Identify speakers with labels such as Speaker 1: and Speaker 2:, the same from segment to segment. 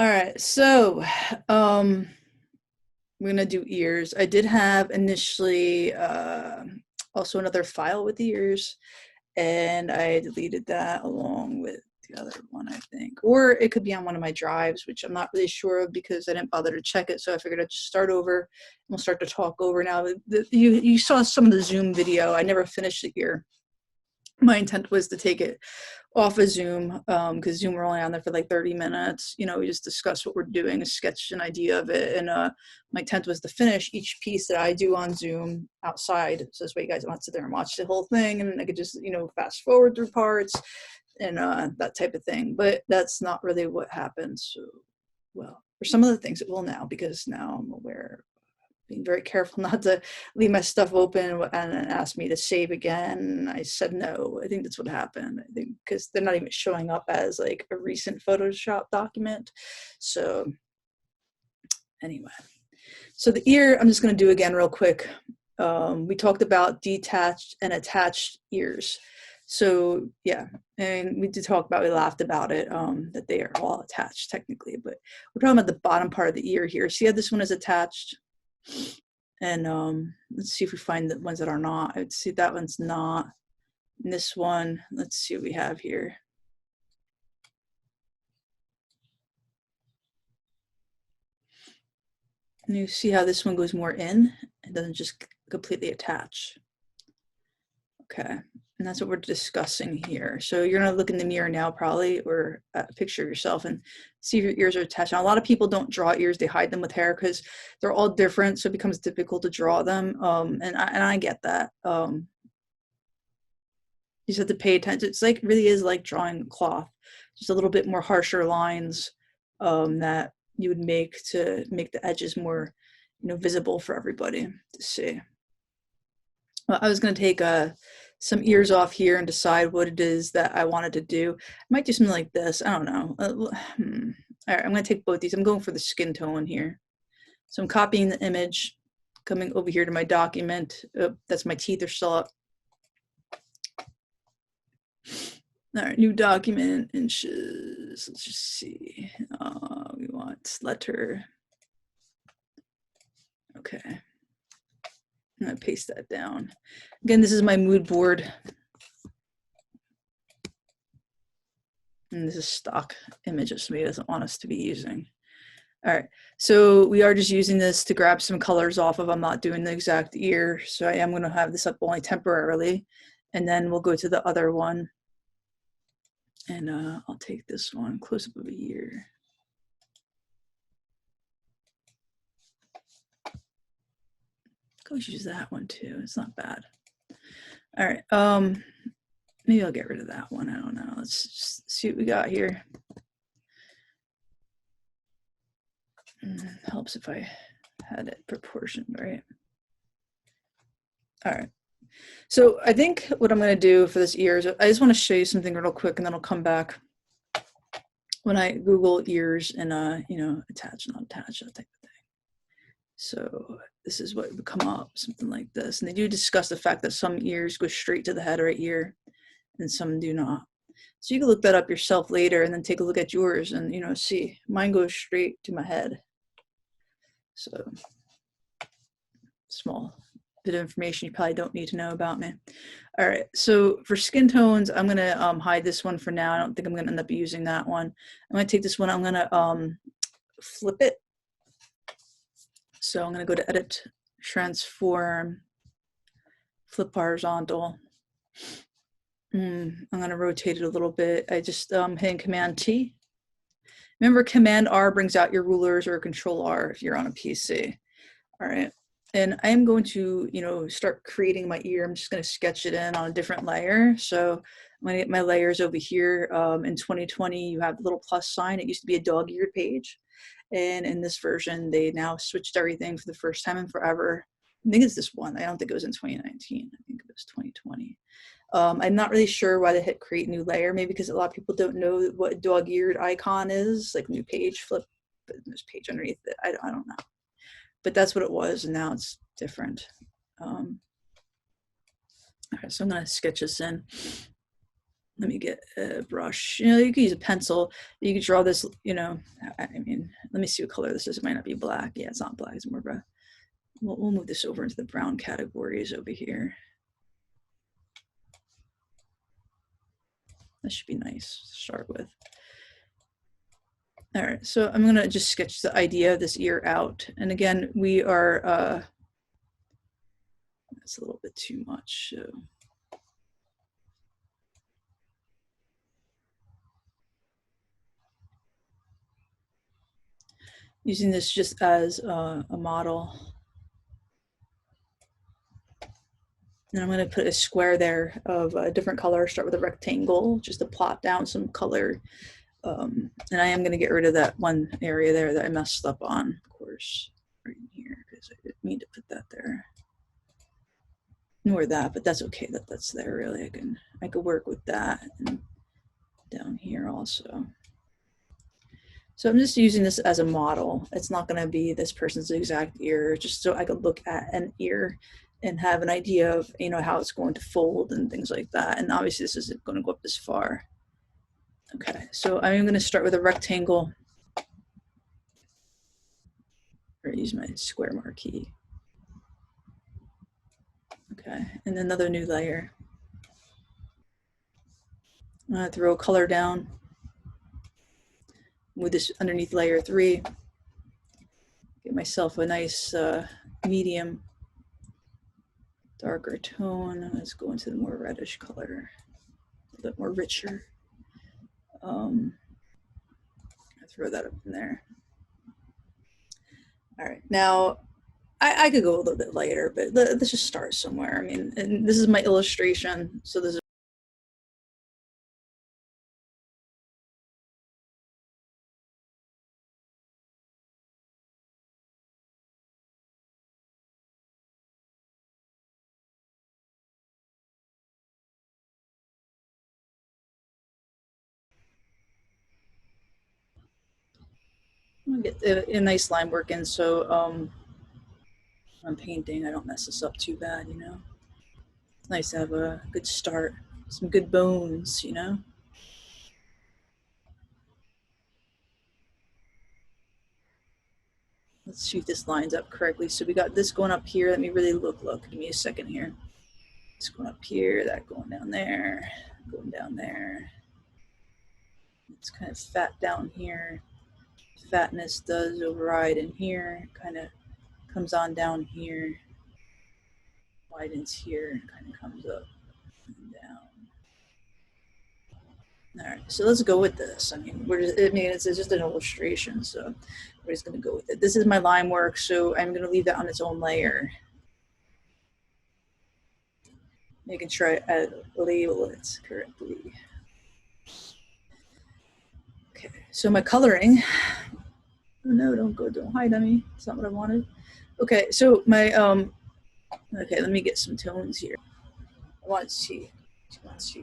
Speaker 1: All right, so we're gonna do ears. I did have initially also another file with the ears, and I deleted that along with the other one, I think. Or it could be on one of my drives, which I'm not really sure of because I didn't bother to check it. So I figured I'd just start over and we'll start to talk over now. You saw some of the Zoom video. I never finished the ear. My intent was to take it off of Zoom because Zoom we're only on there for like 30 minutes. You know, we just discuss what we're doing, sketch an idea of it. And my intent was to finish each piece that I do on Zoom outside. So this way you guys don't have to sit there and watch the whole thing. And I could just, you know, fast forward through parts and that type of thing. But that's not really what happened. So, well, for some of the things it will now, because now I'm aware, being very careful not to leave my stuff open and ask me to save again. I said no. I think that's what happened. I think because they're not even showing up as like a recent Photoshop document. So anyway, so the ear I'm just going to do again real quick. We talked about detached and attached ears. So yeah, and we did talk about, we laughed about it, that they are all attached technically, but we're talking about the bottom part of the ear here. See how this one is attached? And let's see if we find the ones that are not. I would see that one's not. And this one, let's see what we have here. And you see how this one goes more in and doesn't just completely attach. Okay, and that's what we're discussing here. So you're gonna look in the mirror now probably, or a picture of yourself and see if your ears are attached. Now, a lot of people don't draw ears, they hide them with hair because they're all different, so it becomes difficult to draw them. And I get that. You just have to pay attention. It's like, really is like drawing cloth, just a little bit more harsher lines that you would make to make the edges more, you know, visible for everybody to see. Well, I was going to take some ears off here and decide what it is that I wanted to do. I might do something like this. I don't know. All right, I'm going to take both these. I'm going for the skin tone here. So I'm copying the image, coming over here to my document. Oh, that's my teeth are still up. All right, new document, inches. Let's just see. We want letter. Okay. I'm gonna paste that down. Again, this is my mood board. And this is stock image that somebody doesn't want us to be using. All right, so we are just using this to grab some colors off of. I'm not doing the exact ear, so I am gonna have this up only temporarily. And then we'll go to the other one. And I'll take this one, close up of a ear. Go use that one too, it's not bad. All right, maybe I'll get rid of that one, I don't know. Let's just see what we got here. Helps if I had it proportioned, right? All right. So I think what I'm going to do for this ear is I just want to show you something real quick, and then I'll come back when I Google ears and you know, attach, not attach, that type of thing. So this is what would come up, something like this. And they do discuss the fact that some ears go straight to the head right here, and some do not. So you can look that up yourself later, and then take a look at yours, and you know, see, mine goes straight to my head. So small bit of information you probably don't need to know about me. All right, so for skin tones, I'm gonna hide this one for now. I don't think I'm gonna end up using that one. I'm gonna take this one, I'm gonna flip it. So I'm gonna go to edit, transform, flip horizontal. I'm gonna rotate it a little bit. I just hitting Command T. Remember, Command R brings out your rulers, or Control R if you're on a PC. All right. And I'm going to, you know, start creating my ear. I'm just going to sketch it in on a different layer. So I'm going to get my layers over here. In 2020, you have the little plus sign. It used to be a dog-eared page. And in this version, they now switched everything for the first time in forever. I think it's this one. I don't think it was in 2019. I think it was 2020. I'm not really sure why they hit create new layer. Maybe because a lot of people don't know what a dog-eared icon is, like new page, flip, but there's page underneath it. I don't know. But that's what it was, and now it's different. Okay, so I'm gonna sketch this in. let me get a brush. You know, you could use a pencil. You could draw this, you know, I mean, let me see what color this is. It might not be black. Yeah, it's not black. It's more of a, we'll move this over into the brown categories over here. That should be nice to start with. All right, so I'm gonna just sketch the idea of this ear out. And again, we are, that's a little bit too much. So. Using this just as a model. And I'm going to put a square there of a different color, start with a rectangle, just to plot down some color. And I am going to get rid of that one area there that I messed up on, of course, right in here, because I didn't mean to put that there. Nor that, but that's okay that that's there, really. I could work with that and down here also. So I'm just using this as a model. It's not going to be this person's exact ear, just so I could look at an ear and have an idea of, you know, how it's going to fold and things like that. And obviously this isn't going to go up this far. Okay, so I'm going to start with a rectangle, or use my square marquee. Okay, and another new layer. I'm going to throw color down, move this underneath layer 3, get myself a nice medium darker tone. Let's go into the more reddish color, a little bit more richer. Throw that up in there. All right, now I could go a little bit lighter, but let's just start somewhere. I mean, and this is my illustration, so this is I'm gonna get a nice line work in, so I'm painting, I don't mess this up too bad, you know. It's nice to have a good start, some good bones, you know. Let's see if this lines up correctly. So we got this going up here. Let me really look. Give me a second here. It's going up here, that going down there, going down there. It's kind of fat down here. Fatness does override in here, kind of comes on down here, widens here, kind of comes up and down. All right, so let's go with this. I mean, it's just an illustration, so we're just going to go with it. This is my line work, so I'm going to leave that on its own layer. Making sure I label it correctly. Okay, so my coloring. Oh no, don't hide on me. It's not what I wanted. Okay, so my okay, let me get some tones here. I want to see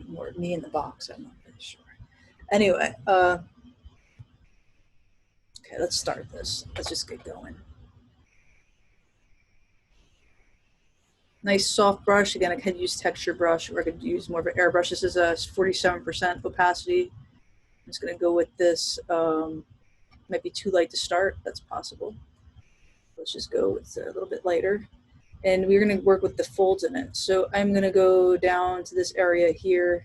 Speaker 1: more of me in the box. I'm not really sure. Anyway, okay, let's start this. Let's just get going. Nice soft brush. Again, I could use texture brush, or I could use more of an airbrush. This is a 47% opacity. I'm just going to go with this. Might be too light to start. That's possible. Let's just go with a little bit lighter. And we're going to work with the folds in it. So I'm going to go down to this area here,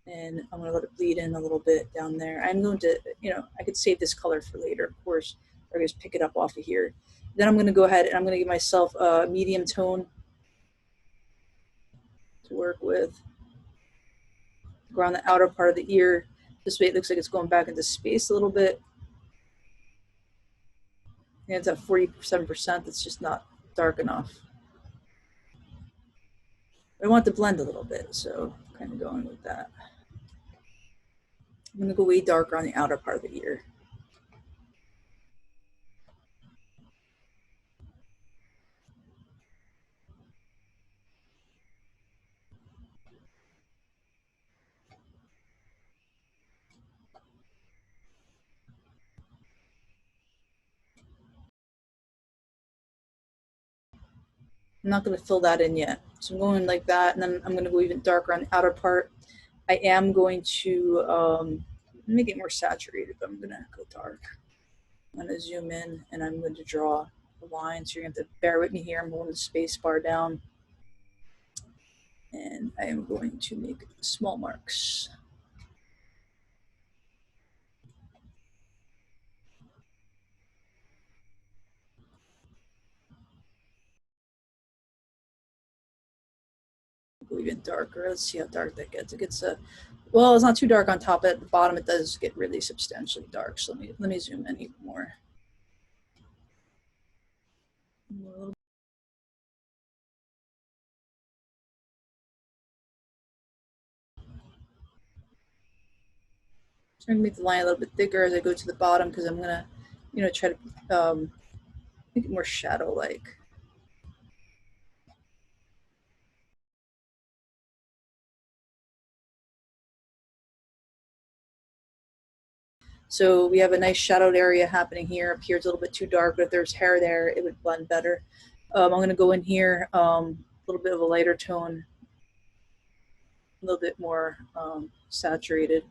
Speaker 1: and I'm going to let it bleed in a little bit down there. I'm going to, you know, I could save this color for later, of course, or just pick it up off of here. Then I'm going to go ahead and I'm going to give myself a medium tone to work with. Go around the outer part of the ear. This way it looks like it's going back into space a little bit. And it's at 47%. It's just not dark enough. I want it to blend a little bit, so I'm kind of going with that. I'm going to go way darker on the outer part of the ear. I'm not going to fill that in yet. So I'm going like that, and then I'm going to go even darker on the outer part. I am going to make it more saturated, but I'm going to go dark. I'm going to zoom in and I'm going to draw a line. So you're going to have to bear with me here. I'm holding the space bar down. And I am going to make small marks. Go even darker. Let's see how dark that gets. It gets a well, it's not too dark on top. At the bottom, it does get really substantially dark. So let me zoom in even more. So I'm gonna make the line a little bit thicker as I go to the bottom because I'm gonna, try to make it more shadow-like. So we have a nice shadowed area happening here. Up here it's a little bit too dark, but if there's hair there, it would blend better. I'm gonna go in here, a little bit of a lighter tone, a little bit more saturated.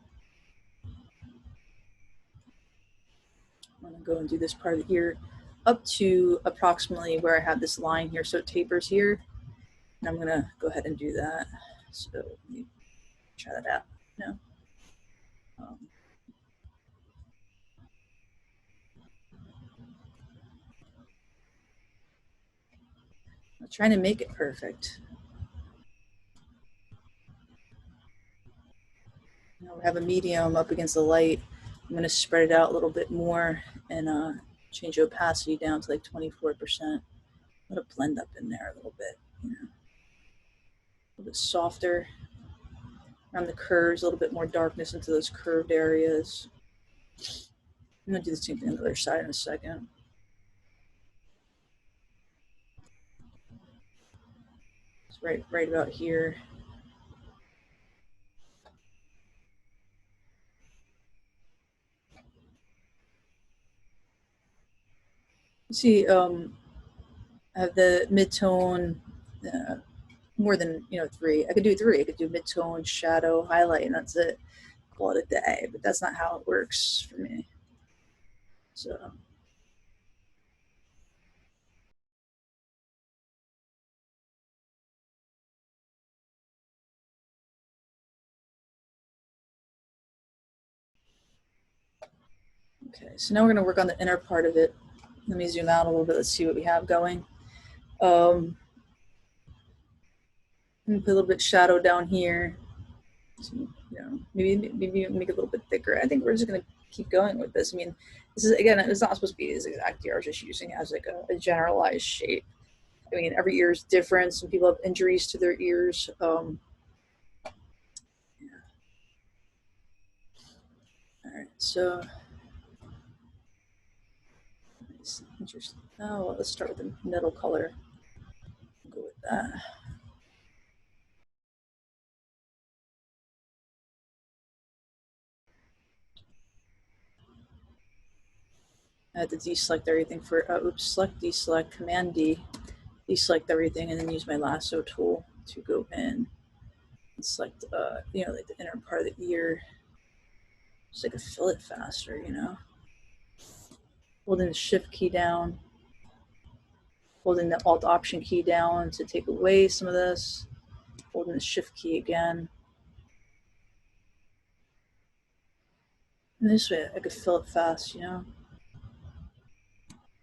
Speaker 1: I'm gonna go and do this part of the ear up to approximately where I have this line here, so it tapers here. And I'm gonna go ahead and do that. So let me try that out. Um, I'm trying to make it perfect. Now we have a medium up against the light. I'm gonna spread it out a little bit more and change the opacity down to like 24%. Let it blend up in there a little bit, a little bit softer around the curves, a little bit more darkness into those curved areas. I'm gonna do the same thing on the other side in a second. It's right about here. You see, I have the mid-tone, uh, more than 3. I could do 3. I could do mid-tone, shadow, highlight, and that's it. Call it a day. But that's not how it works for me. So okay, so now we're going to work on the inner part of it. Let me zoom out a little bit. Let's see what we have going. I'm going to put a little bit of shadow down here. So, maybe make it a little bit thicker. I think we're just going to keep going with this. I mean, this is, again, it's not supposed to be this exact ear. I was just using it as like a generalized shape. I mean, every ear is different. Some people have injuries to their ears. Yeah. All right, so interesting. Oh, well, let's start with the middle color. Go with that. I had to deselect everything for, select, deselect, Command D, deselect everything, and then use my lasso tool to go in and select, like the inner part of the ear, just like a fill it faster, Holding the Shift key down, holding the Alt Option key down to take away some of this, holding the Shift key again. And this way I could fill it fast,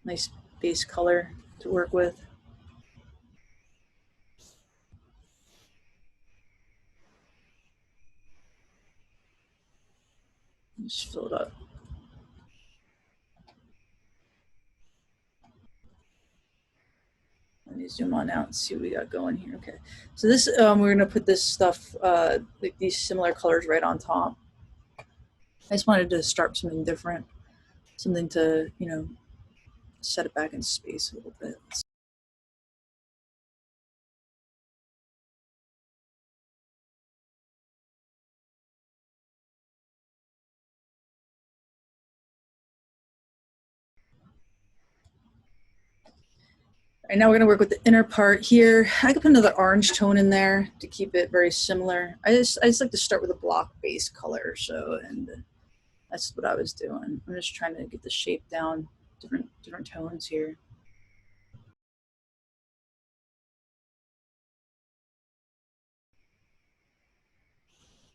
Speaker 1: Nice base color to work with. Just fill it up. Let me zoom on out and see what we got going here. Okay, so this we're gonna put this stuff, like these similar colors, right on top. I just wanted to start something different, something to set it back in space a little bit. right, now we're going to work with the inner part here. I could put another orange tone in there to keep it very similar. I just like to start with a block base color. So, and that's what I was doing. I'm just trying to get the shape down, different tones here.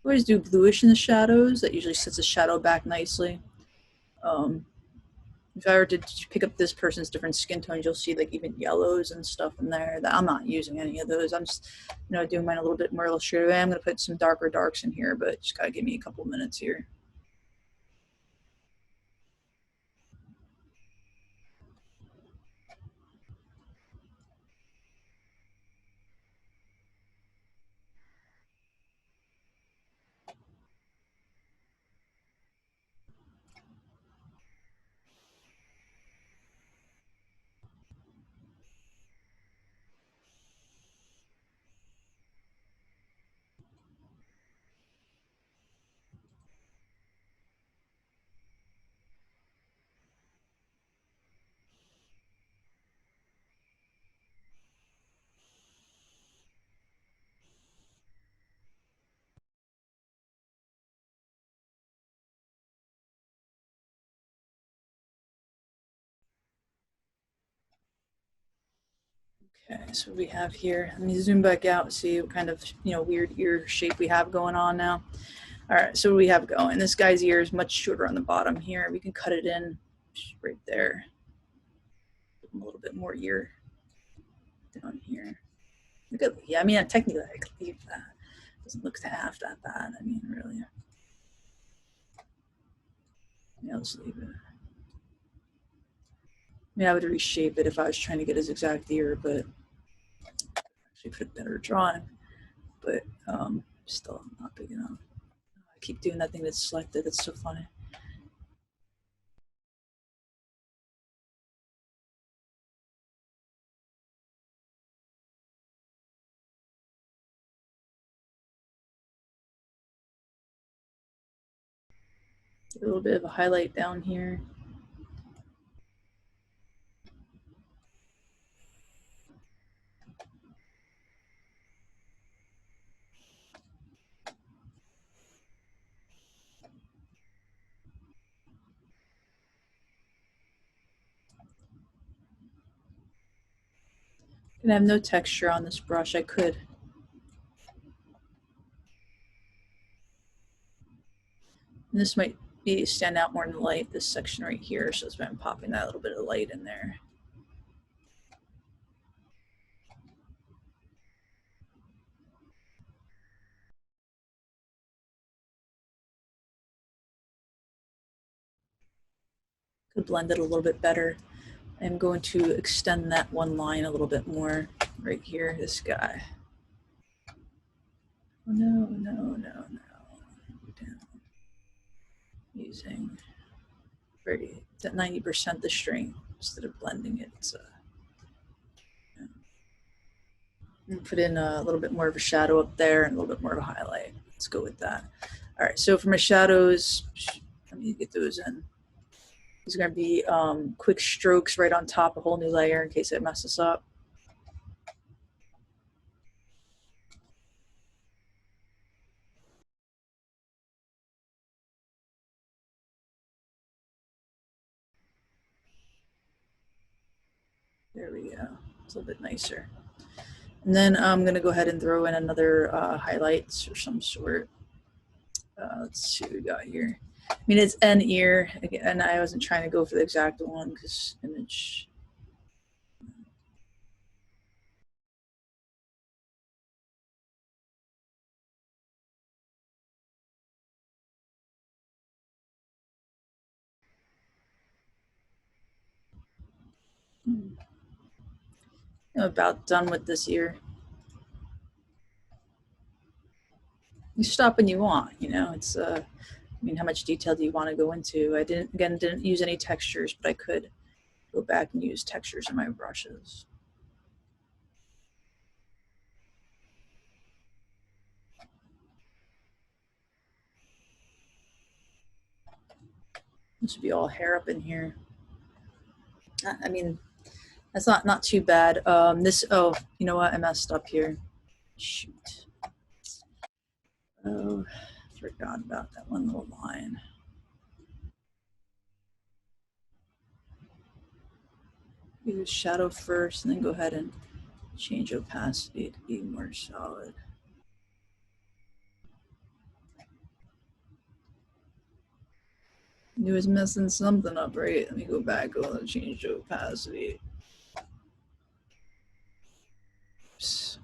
Speaker 1: I always do bluish in the shadows. That usually sets the shadow back nicely. If I were to pick up this person's different skin tones, you'll see like even yellows and stuff in there. That I'm not using any of those. I'm just, doing mine a little bit more illustrative. I'm going to put some darker darks in here, but just gotta give me a couple minutes here. Okay, so we have here, let me zoom back out and see what kind of, weird ear shape we have going on now. All right, so what we have going, this guy's ear is much shorter on the bottom here. We can cut it in right there. A little bit more ear down here. Yeah, I mean, technically I could leave that. Doesn't look half that bad. I mean, really. Yeah, let's leave it. I mean, I would reshape it if I was trying to get his exact ear, but actually put a better drawing. But still not big enough. I keep doing that thing that's selected. It's so funny. A little bit of a highlight down here. And I have no texture on this brush. I could. And this might be stand out more in the light, this section right here. So that's why I'm popping that little bit of light in there. Could blend it a little bit better. I'm going to extend that one line a little bit more right here, this guy. Oh, no, no, no, no. Down. Using very 90% the string instead of blending it. So, put in a little bit more of a shadow up there and a little bit more of a highlight. Let's go with that. All right, so for my shadows, let me get those in. These are going to be quick strokes right on top, a whole new layer in case I mess this up. There we go. It's a little bit nicer. And then I'm going to go ahead and throw in another highlights or some sort. Let's see what we got here. I mean, it's an ear. Again, I wasn't trying to go for the exact one because image. I'm about done with this ear. You stop when you want, it's I mean, how much detail do you want to go into? I didn't use any textures, but I could go back and use textures in my brushes. This would be all hair up in here. I mean, That's not too bad. Oh, you know what? I messed up here. Shoot. Oh, forgot about that one little line. Use shadow first, and then go ahead and change opacity to be more solid. He was messing something up, right? Let me go back, go and change opacity. Oops.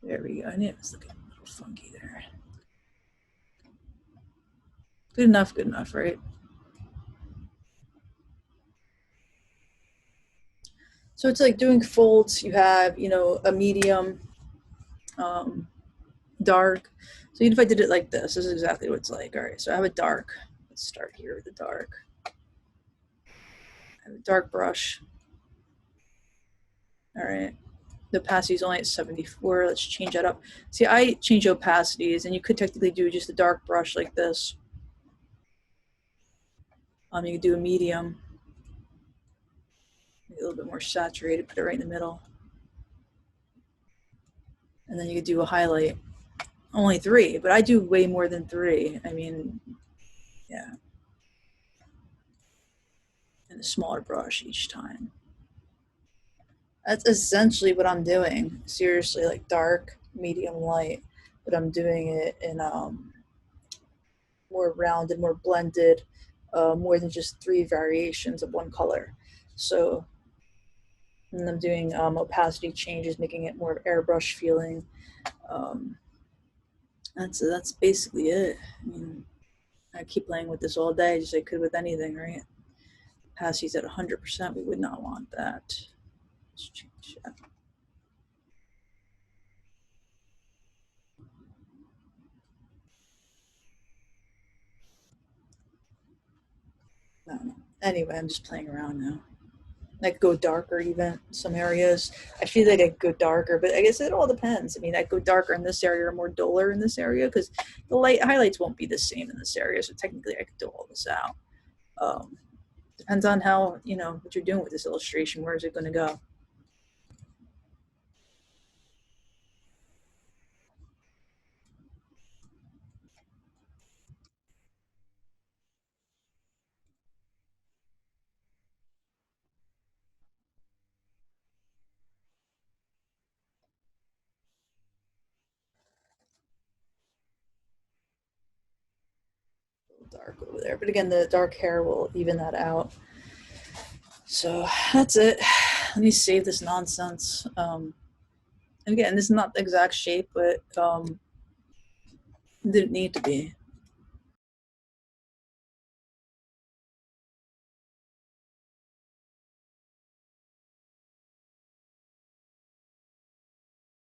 Speaker 1: There we go. I knew it was looking a little funky there. Good enough, right? So it's like doing folds. You have, a medium, dark. So even if I did it like this is exactly what it's like. All right, so I have a dark. Let's start here with the dark. I have a dark brush. All right. The opacity is only at 74. Let's change that up. See, I change opacities, and you could technically do just a dark brush like this. You could do a medium, a little bit more saturated, put it right in the middle. And then you could do a highlight. Only 3, but I do way more than 3. I mean, yeah. And a smaller brush each time. That's essentially what I'm doing. Seriously, like dark, medium, light. But I'm doing it in more rounded, more blended, more than just 3 variations of one color. So, and I'm doing opacity changes, making it more airbrush feeling. That's basically it. I mean, I keep playing with this all day, just like I could with anything, right? Opacity's at 100%. We would not want that. Let's change that. I don't know. Anyway, I'm just playing around now. I could go darker even in some areas. I feel like I could go darker, but I guess it all depends. I mean, I go darker in this area or more duller in this area because the light highlights won't be the same in this area. So technically, I could do all this out. Depends on how, what you're doing with this illustration. Where is it going to go? Dark over there. But again, the dark hair will even that out. So that's it. Let me save this nonsense. And again, this is not the exact shape, but didn't need to be.